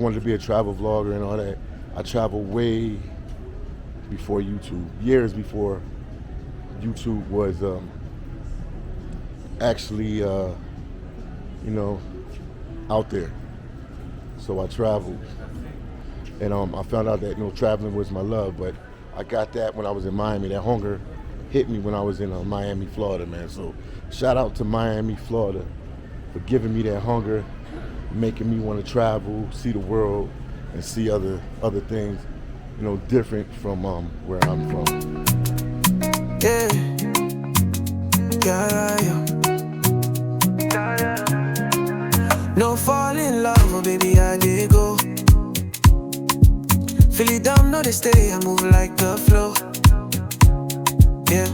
Wanted to be a travel vlogger and all that. I traveled way before YouTube, years before YouTube was actually, out there. So I traveled, and I found out that traveling was my love. But I got that when I was in Miami. That hunger hit me when I was in Miami, Florida, man. So shout out to Miami, Florida, for giving me that hunger, making me want to travel, see the world, and see other things, different from where I'm from. Yeah, yeah. No fall in love, oh baby, I did go. Phillydom, no they stay, I move like the flow. Yeah,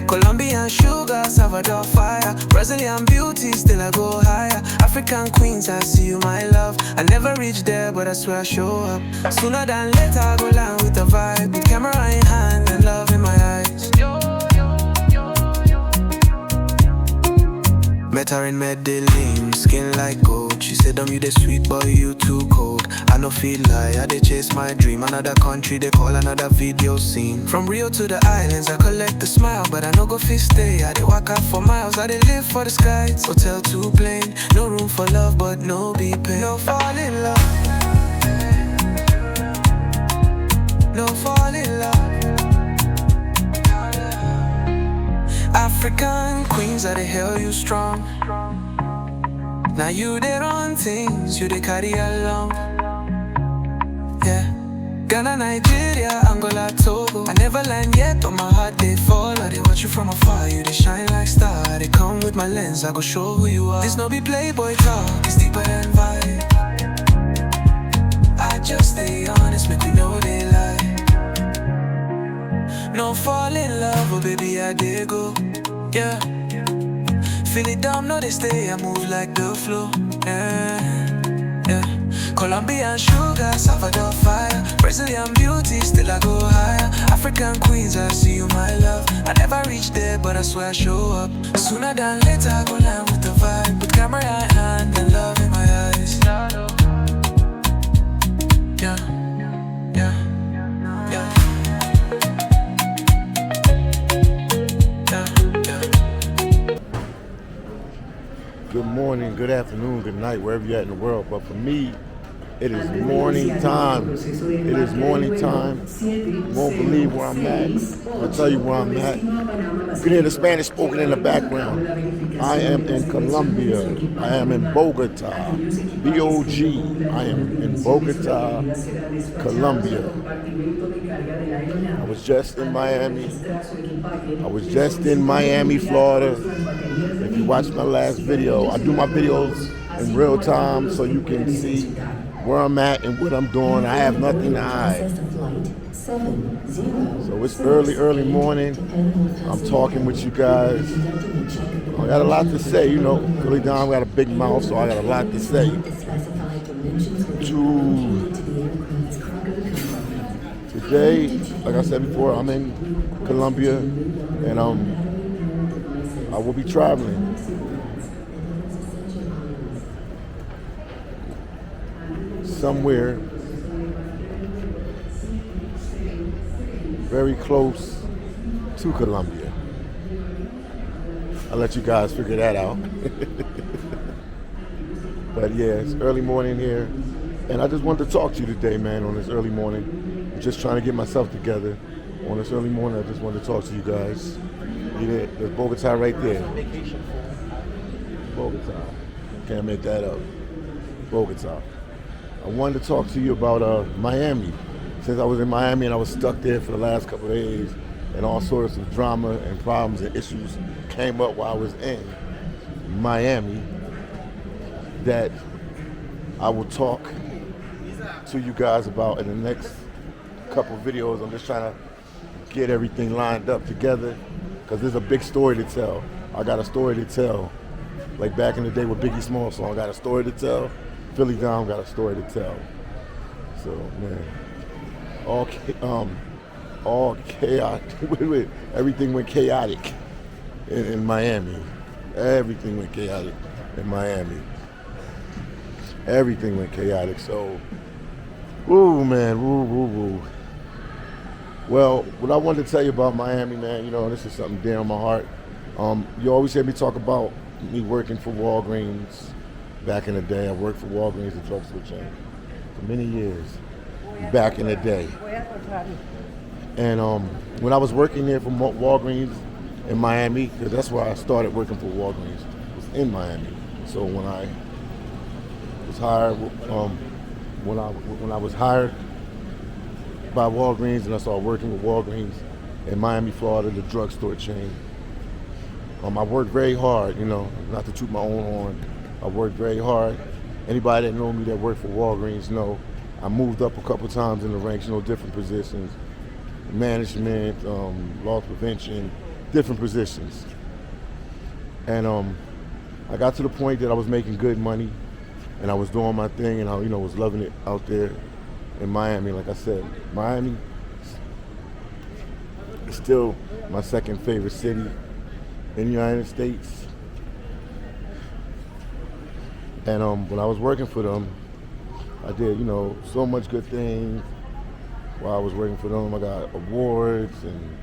Colombian sugar, Salvador fire, Brazilian beauty, still I go higher. African queens, I see you, my love. I never reach there, but I swear I show up. Sooner than later, I go land with the vibe, with camera in hand and love in my eyes. Met her in Medellin, skin like gold. She said, you the sweet boy, you too cold. I no feel like I dey chase my dream. Another country, they call another video scene. From Rio to the islands, I collect the smile, but I no go fit stay. I dey walk out for miles, I dey live for the skies. Hotel too plain, no room for love, but no be pain. No fall in love, no fall in love. African queens, are the hell you strong. Now you they run things, you they carry along. Yeah, Ghana, Nigeria, Angola, Togo. I never land yet, but my heart they follow. They watch you from afar, you they shine like star. They come with my lens, I go show who you are. This no be playboy talk, it's deeper than vibe. I just stay honest, make me know they lie. No fall in love, oh baby, I did go. Yeah, phillydom, no they stay, I move like the flow. Yeah. Colombian sugar, Salvador fire, Brazilian beauty, still I go higher. African queens, I see you, my love. I never reach there, but I swear I show up. Sooner than later, I go land with the vibe, with camera in hand and love in my eyes. Yeah. Good morning, good afternoon, good night, wherever you're at in the world. But for me, it is morning time. It is morning time. You won't believe where I'm at. I'll tell you where I'm at. You can hear the Spanish spoken in the background. I am in Colombia. I am in Bogota. B-O-G. I am in Bogota, Colombia. I was just in Miami. I was just in Miami, Florida. If you watched my last video, I do my videos in real time so you can see where I'm at and what I'm doing. I have nothing to hide. So it's early morning. I'm talking with you guys. I got a lot to say, phillydom got a big mouth, so I got a lot to say. Today, like I said before, I'm in Colombia, and I will be traveling. Somewhere very close to Colombia. I'll let you guys figure that out. But yeah, it's early morning here, and I just wanted to talk to you today, man, on this early morning. I'm just trying to get myself together. On this early morning, I just wanted to talk to you guys. There's Bogota right there. Bogota. Can't make that up. Bogota. I wanted to talk to you about Miami. Since I was in Miami and I was stuck there for the last couple of days, and all sorts of drama and problems and issues came up while I was in Miami, that I will talk to you guys about in the next couple of videos. I'm just trying to get everything lined up together because there's a big story to tell. I got a story to tell. Like back in the day with Biggie Smalls song, I got a story to tell. phillydom got a story to tell. So man, all chaotic. Everything went chaotic in Miami. Everything went chaotic in Miami. Everything went chaotic. So Ooh, man, woo, woo, woo. Well, what I wanted to tell you about Miami, man, this is something dear on my heart. You always hear me talk about me working for Walgreens back in the day. I worked for Walgreens, the drugstore chain, for many years back in the day. And when I was working there for Walgreens in Miami, because that's where I started working for Walgreens, was in Miami. So when I was hired, when I was hired by Walgreens and I started working with Walgreens in Miami, Florida, the drugstore chain. I worked very hard, not to toot my own horn. I worked very hard. Anybody that know me that worked for Walgreens know I moved up a couple times in the ranks, different positions, management, loss prevention, different positions. And I got to the point that I was making good money and I was doing my thing and I, was loving it out there in Miami. Like I said, Miami is still my second favorite city in the United States. And when I was working for them, I did, so much good things. While I was working for them, I got awards and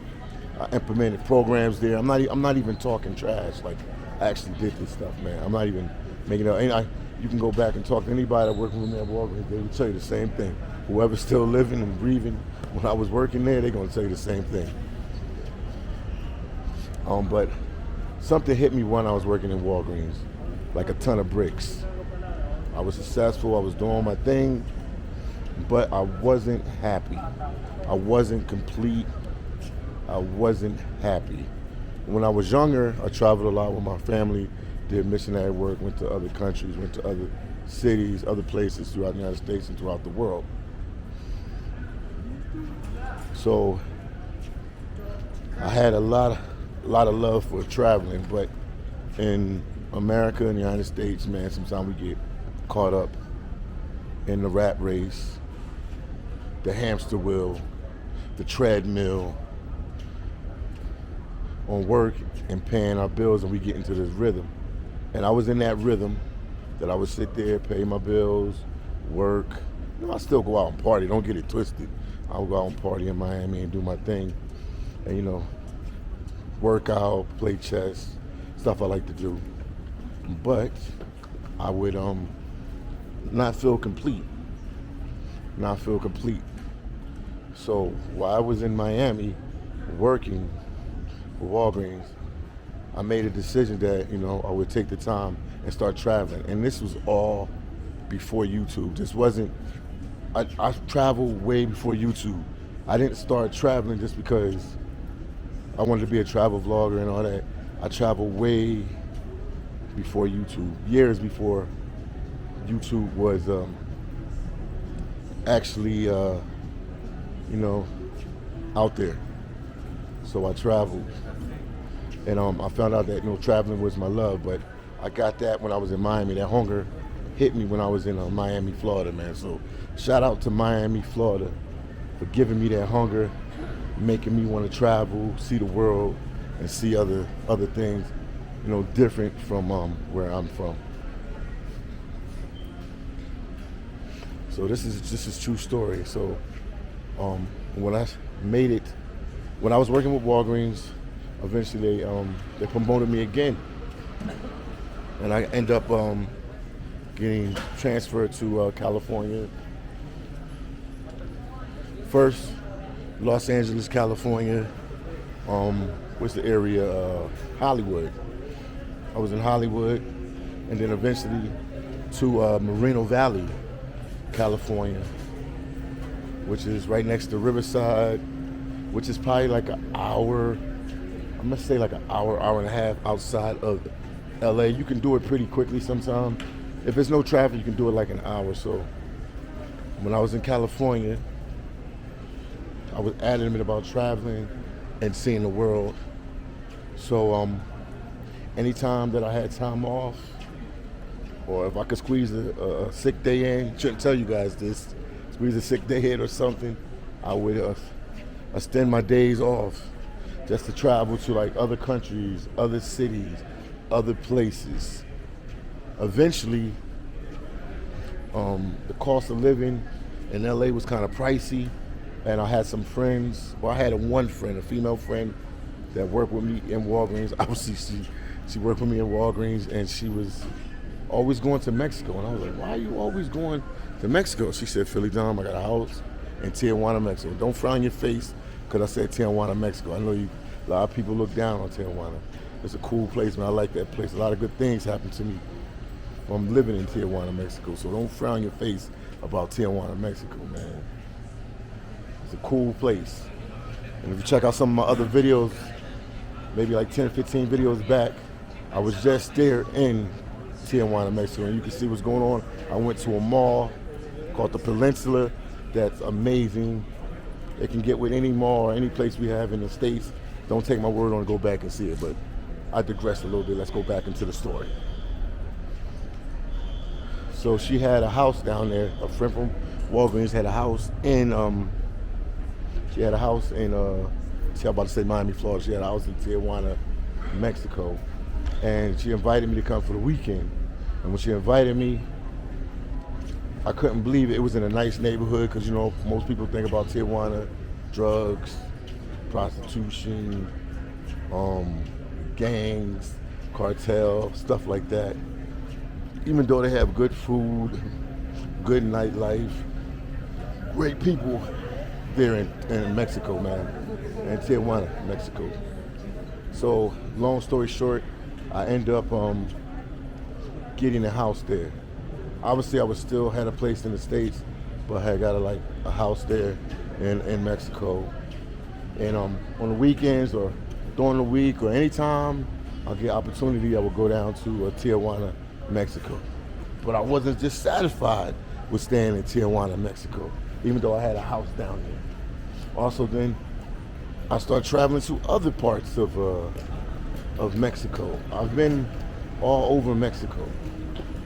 I implemented programs there. I'm not even talking trash. Like, I actually did this stuff, man. I'm not even making it up. You can go back and talk to anybody that worked with me at Walgreens. They will tell you the same thing. Whoever's still living and breathing, when I was working there, they're gonna tell you the same thing. But something hit me when I was working in Walgreens, like a ton of bricks. I was successful, I was doing my thing, but I wasn't happy. I wasn't complete. I wasn't happy. When I was younger, I traveled a lot with my family, did missionary work, went to other countries, went to other cities, other places throughout the United States and throughout the world. So I had a lot of love for traveling, but in America and the United States, man, sometimes we get caught up in the rat race, the hamster wheel, the treadmill, on work and paying our bills, and we get into this rhythm. And I was in that rhythm that I would sit there, pay my bills, work. I still go out and party, don't get it twisted. I would go out and party in Miami and do my thing. And work out, play chess, stuff I like to do. But I would not feel complete. So while I was in Miami working for Walgreens, I made a decision that, I would take the time and start traveling. And this was all before YouTube. This wasn't, I traveled way before YouTube. I didn't start traveling just because I wanted to be a travel vlogger and all that. I traveled way before YouTube, years before YouTube was actually, out there. So I traveled. And I found out that traveling was my love, but I got that when I was in Miami. That hunger hit me when I was in Miami, Florida, man. So shout out to Miami, Florida, for giving me that hunger, making me want to travel, see the world, and see other things, different from where I'm from. So this is true story. So when I made it, when I was working with Walgreens, eventually they promoted me again, and I end up getting transferred to California. First, Los Angeles, California. What's the area? Hollywood. I was in Hollywood, and then eventually to Moreno Valley, California, which is right next to Riverside, which is probably like an hour. I'm gonna say like an hour and a half outside of LA. You can do it pretty quickly sometimes. If there's no traffic, you can do it like an hour. So when I was in California, I was adamant about traveling and seeing the world. So anytime that I had time off, or if I could squeeze a sick day in, shouldn't tell you guys this, squeeze a sick day in or something, I would extend my days off just to travel to like other countries, other cities, other places. Eventually, the cost of living And LA was kind of pricey. And I had some friends. Well, I had one friend, a female friend, that worked with me in Walgreens. Obviously, she worked with me in Walgreens, and she was always going to Mexico. And I was like, why are you always going to Mexico? She said, phillydom, I got a house in Tijuana, Mexico. Don't frown your face because I said Tijuana, Mexico. I know a lot of people look down on Tijuana. It's a cool place, man. I like that place. A lot of good things happen to me from living in Tijuana, Mexico. So don't frown your face about Tijuana, Mexico, man. It's a cool place. And if you check out some of my other videos, maybe like 10 or 15 videos back, I was just there in Tijuana, Mexico, and you can see what's going on. I went to a mall called the Peninsula that's amazing. It can get with any mall or any place we have in the States. Don't take my word on it, go back and see it, but I digress a little bit. Let's go back into the story. So she had a house down there. A friend from Walgreens had a house in, see, I'm about to say Miami, Florida. She had a house in Tijuana, Mexico. And she invited me to come for the weekend. And when she invited me, I couldn't believe it. It was in a nice neighborhood because, you know, most people think about Tijuana, drugs, prostitution, gangs, cartel, stuff like that. Even though they have good food, good nightlife, great people there in Mexico, man, in Tijuana, Mexico. So, long story short, I ended up getting a house there. Obviously, I was still had a place in the States, but I had got a house there in Mexico. And on the weekends or during the week or anytime I get opportunity, I would go down to Tijuana, Mexico. But I wasn't just satisfied with staying in Tijuana, Mexico, even though I had a house down there. Also, then I started traveling to other parts of Mexico. I've been all over Mexico.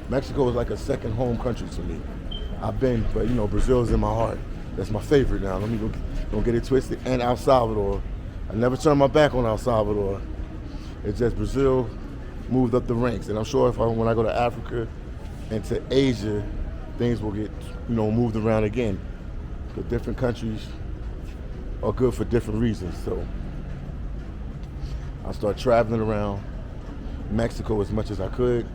Mexico is like a second home country to me. I've been, but you know, Brazil's in my heart. That's my favorite now. Let me don't get it twisted. And El Salvador. I never turned my back on El Salvador. It's just Brazil moved up the ranks. And I'm sure when I go to Africa and to Asia, things will get, you know, moved around again. Because different countries are good for different reasons. So I started traveling around Mexico as much as I could,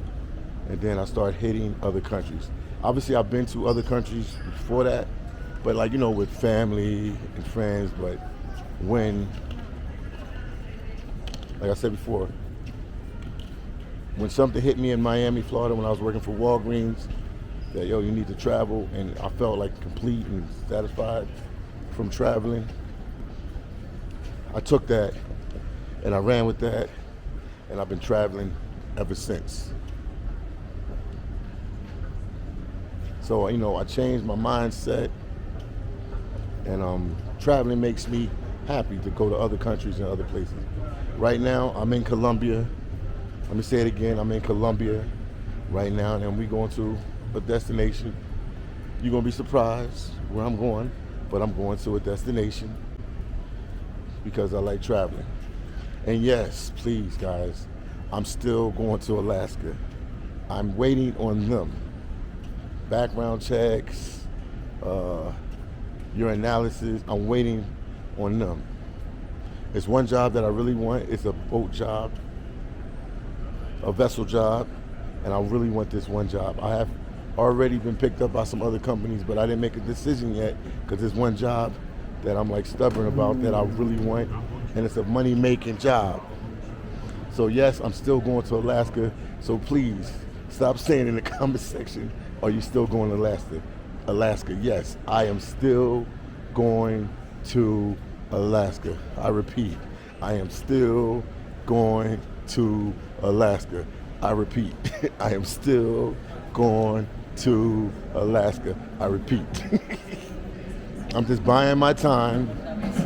and then I started hitting other countries. Obviously, I've been to other countries before that, but like, you know, with family and friends, but like I said before, when something hit me in Miami, Florida, when I was working for Walgreens, that, yo, you need to travel, and I felt like complete and satisfied from traveling, I took that and I ran with that, and I've been traveling ever since. So, you know, I changed my mindset, and traveling makes me happy to go to other countries and other places. Right now, I'm in Colombia. Let me say it again, I'm in Colombia right now, and we're going to a destination. You're gonna be surprised where I'm going, but I'm going to a destination because I like traveling. And yes, please guys, I'm still going to Alaska. I'm waiting on them. Background checks, your analysis, I'm waiting on them. It's one job that I really want. It's a boat job, a vessel job, and I really want this one job. I have already been picked up by some other companies, but I didn't make a decision yet because there's one job that I'm like stubborn about that I really want, and it's a money-making job. So yes, I'm still going to Alaska, so please stop saying in the comment section, are you still going to Alaska? Alaska, yes, I am still going to Alaska. I repeat, I am still going to Alaska. I repeat, I am still going to Alaska. I repeat. I'm just buying my time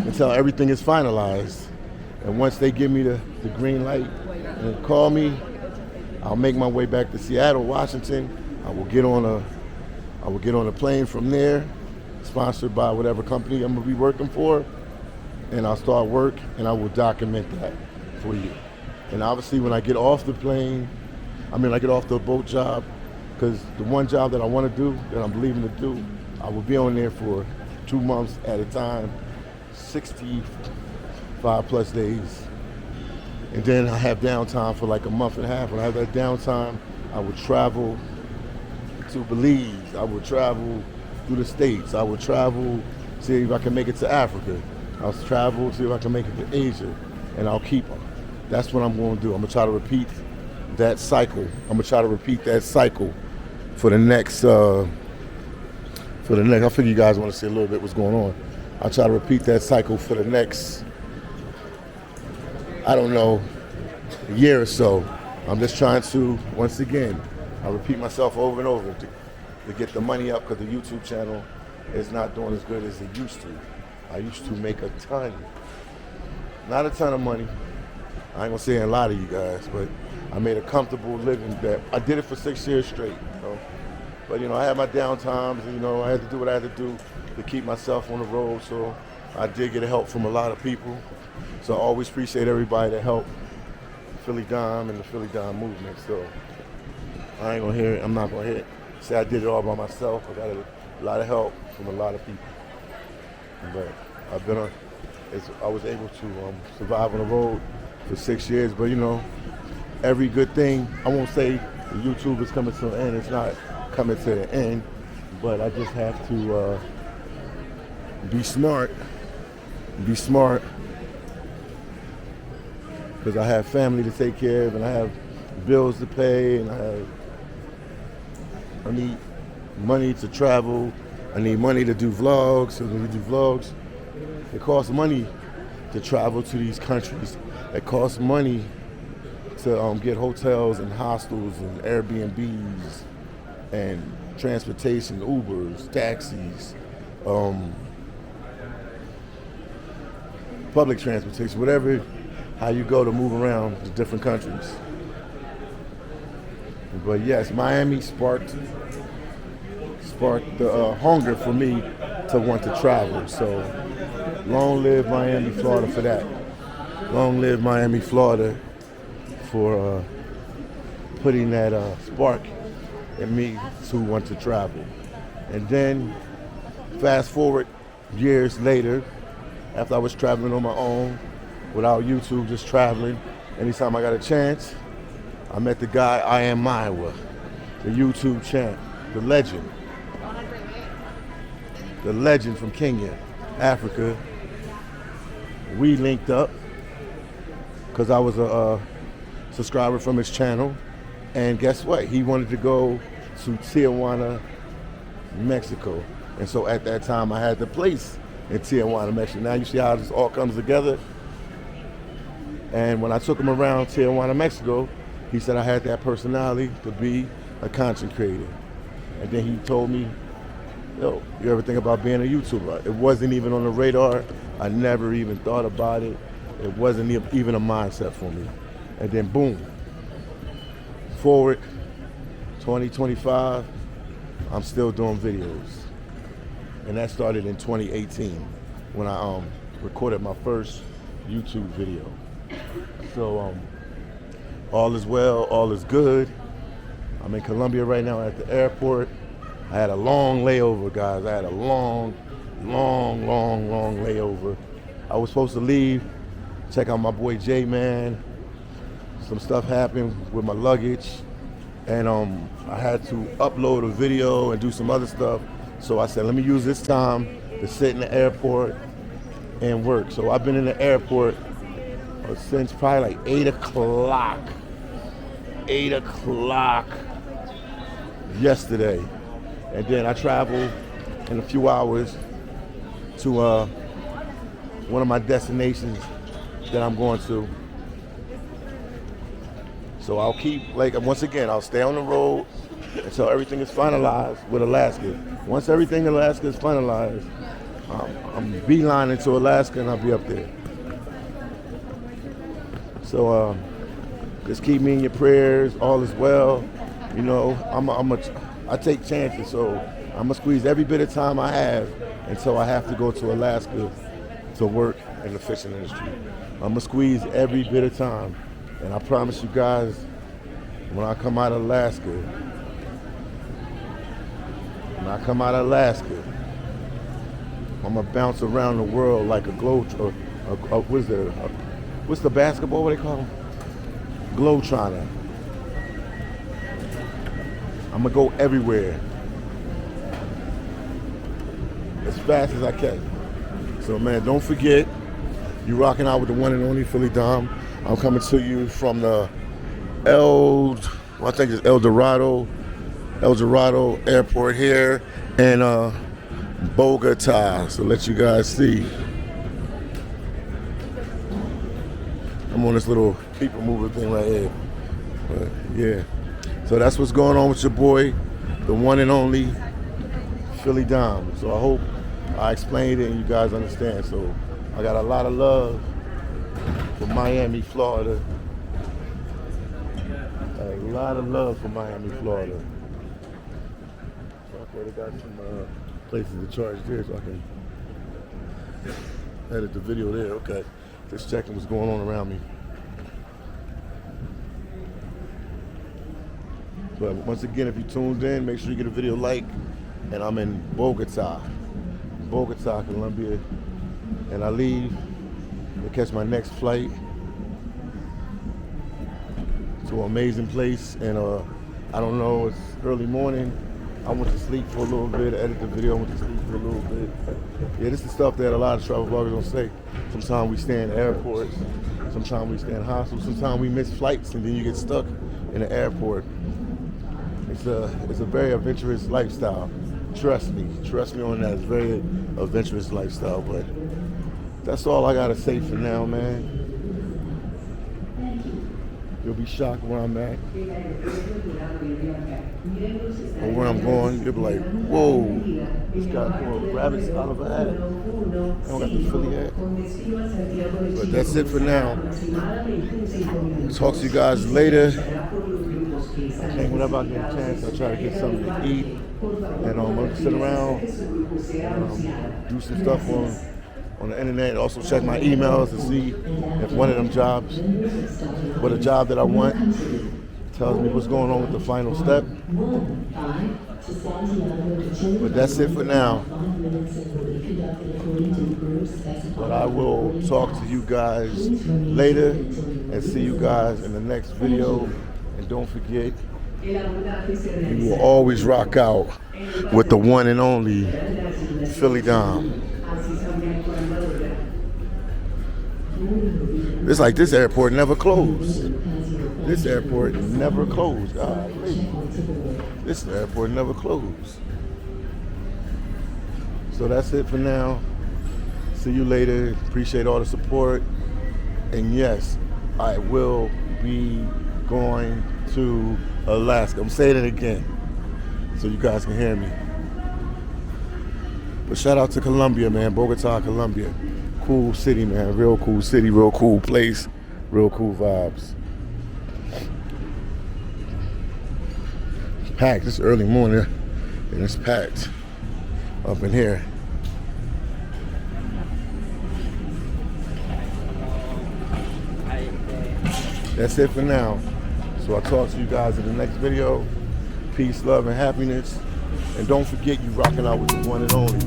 until everything is finalized. And once they give me the green light and call me, I'll make my way back to Seattle, Washington. I will get on a plane from there, sponsored by whatever company I'm gonna be working for, and I'll start work and I will document that for you. And obviously when I get off the plane, I get off the boat job, because the one job that I want to do, that I'm leaving to do, I will be on there for 2 months at a time, 65 plus days. And then I have downtime for like a month and a half. When I have that downtime, I would travel to Belize. I would travel through the States. I would travel, see if I can make it to Africa. I'll travel, see if I can make it to Asia. And I'll keep them. That's what I'm going to do. I'm going to try to repeat that cycle. I'm going to try to repeat that cycle for the next, I figure you guys want to see a little bit what's going on. I'll try to repeat that cycle for the next, I don't know, a year or so. I'm just trying to, once again, I repeat myself over and over to get the money up, because the YouTube channel is not doing as good as it used to. I used to make a ton, not a ton of money. I ain't gonna say a lot of you guys, but I made a comfortable living. That I did it for 6 years straight. But I had my downtimes. I had to do what I had to do to keep myself on the road. So I did get help from a lot of people. So I always appreciate everybody that helped phillydom and the phillydom movement. So I ain't gonna hear it. I'm not gonna hear it. Say I did it all by myself. I got a lot of help from a lot of people. But I was able to survive on the road for 6 years. But every good thing, I won't say the YouTube is coming to an end. It's not coming to the end, but I just have to be smart, because I have family to take care of, and I have bills to pay, and I need money to travel. I need money to do vlogs. So when you do vlogs, it costs money to travel to these countries. It costs money to get hotels and hostels and Airbnbs and transportation, Ubers, taxis, public transportation, whatever, how you go to move around to different countries. But yes, Miami sparked the hunger for me to want to travel. So long live Miami, Florida for that. Long live Miami, Florida for putting that spark in me to want to travel. And then fast forward years later, after I was traveling on my own, without YouTube, just traveling, anytime I got a chance, I met the guy, I Am Maiwa, the YouTube champ, the legend from Kenya, Africa. We linked up because I was a subscriber from his channel, and guess what? He wanted to go to Tijuana, Mexico, and so at that time I had the place in Tijuana, Mexico. Now you see how this all comes together. And when I took him around Tijuana, Mexico, he said I had that personality to be a content creator. And then he told me, yo, you ever think about being a YouTuber? It wasn't even on the radar. I never even thought about it. It wasn't even a mindset for me. And then boom, forward 2025, I'm still doing videos. And that started in 2018 when I recorded my first YouTube video. So all is well, all is good. I'm in Colombia right now at the airport. I had a long layover, guys. I had a long layover. I was supposed to leave, check out my boy J, man. Some stuff happened with my luggage, and I had to upload a video and do some other stuff. So I said, let me use this time to sit in the airport and work. So I've been in the airport since probably like 8 o'clock. 8 o'clock yesterday. And then I travel in a few hours to one of my destinations that I'm going to. So I'll keep, once again, I'll stay on the road until everything is finalized with Alaska. Once everything in Alaska is finalized, I'm beelining to Alaska and I'll be up there. So just keep me in your prayers. All is well. I take chances, so I'm gonna squeeze every bit of time I have until I have to go to Alaska to work in the fishing industry. I'm gonna squeeze every bit of time, and I promise you guys, when I come out of Alaska, I come out of Alaska, I'm gonna bounce around the world like a what's the basketball, what they call them? Globetrotter. I'm gonna go everywhere as fast as I can. So man, don't forget, you rocking out with the one and only phillydom. I'm coming to you from the I think it's El Dorado Airport here in Bogota. So let you guys see. I'm on this little people mover thing right here. But yeah. So that's what's going on with your boy, the one and only phillydom. So I hope I explained it and you guys understand. So I got a lot of love for Miami, Florida. A lot of love for Miami, Florida. So I already got some places to charge there, so I can edit the video there. Okay, just checking what's going on around me. But once again, if you tuned in, make sure you get a video like. And I'm in Bogota, Colombia, and I leave to catch my next flight to an amazing place. And I don't know, it's early morning. I went to sleep for a little bit, edit the video, I went to sleep for a little bit. Yeah, this is stuff that a lot of travel vloggers don't say. Sometimes we stay in airports, sometimes we stay in hostels, sometimes we miss flights and then you get stuck in the airport. It's a very adventurous lifestyle. Trust me on that. It's a very adventurous lifestyle, but that's all I gotta say for now, man. You'll be shocked where I'm at or where I'm going. You'll be like, whoa, this guy pulling rabbits out of a hat. I don't got the Philly hat. But that's it for now. Talk to you guys later. I think whenever I get a chance, I try to get something to eat. And I'm gonna sit around, do some stuff on the internet. Also check my emails to see if one of them jobs, what a job that I want, tells me what's going on with the final step. But that's it for now. But I will talk to you guys later and see you guys in the next video. And don't forget, you will always rock out with the one and only phillydom. It's like this airport never closed. This airport never closed. This airport never closed. So that's it for now. See you later. Appreciate all the support. And yes, I will be going to Alaska. I'm saying it again so you guys can hear me. But shout out to Colombia, man. Bogota, Colombia. Cool city, man. Real cool city, real cool place, real cool vibes. It's packed. It's early morning and it's packed up in here. That's it for now. So I'll talk to you guys in the next video. Peace, love, and happiness. And don't forget, you rocking out with the one and only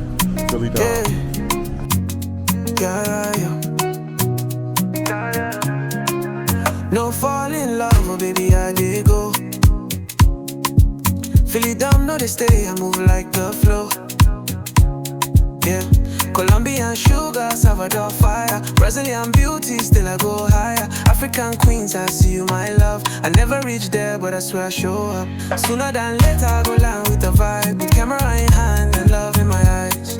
phillydom. No fall in love, oh baby, I did go. Phillydom, no they stay, I move like the flow. Yeah, Colombian sugar, Salvador fire, Brazilian beauty, still I go higher. African queens, I see you, my love. I never reach there, but I swear I show up. Sooner than later, I go down with the vibe, with camera in hand and love in my eyes.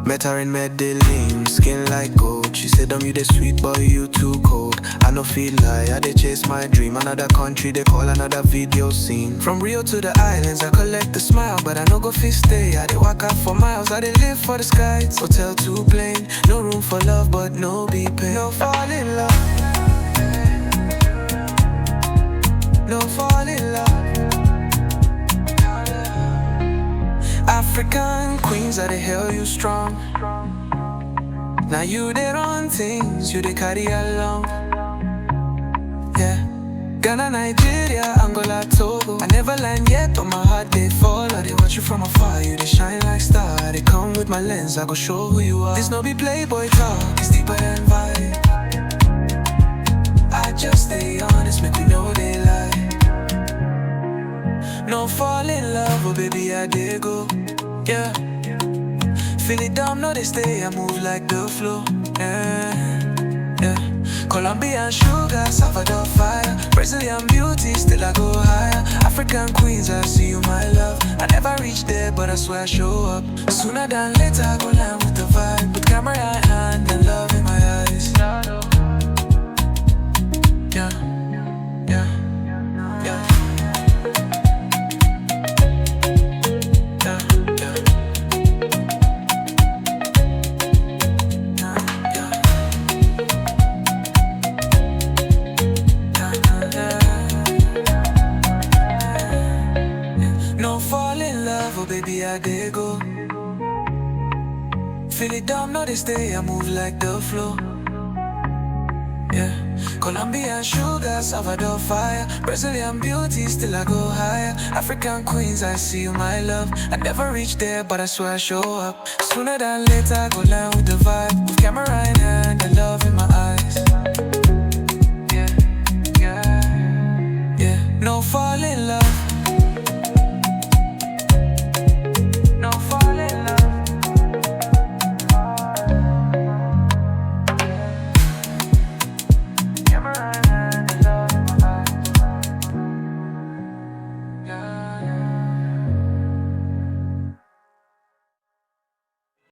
Met her in Medellin, skin like gold. She said, you the sweet boy, you too cold. I no feel like I dey chase my dream. Another country, they call another video scene. From Rio to the islands, I collect the smile, but I no go fit stay. I dey walk out for miles, I dey live for the skies. Hotel too plain, no room for love, but no be pain. No fall in love, no fall in love. African queens, I dey hell you strong. Now you dey run things, you dey carry along. Yeah, Ghana, Nigeria, Angola, Togo. I never land yet, but my heart they follow. They watch you from afar, you they shine like star. They come with my lens, I go show who you are. This no be playboy talk, it's deeper than vibe. I just stay honest, make we know they lie. No fall in love, oh baby, I did go, yeah. Phillydom, no they stay, I move like the flow, yeah, yeah. Colombian sugar, Salvador fire, Brazilian beauty, still I go higher. African queens, I see you, my love. I never reach there, but I swear I show up. Sooner than later, I go land with the vibe, with camera in hand and love in my eyes. Yeah, yeah, yeah. Oh baby, I did go. Phillydom, no they stay, I move like the flow, yeah. Colombian sugar, Salvador fire, Brazilian beauty, still I go higher. African queens, I see you, my love. I never reach there, but I swear I show up. Sooner than later, I go land with the vibe, with camera in hand and love in my eyes.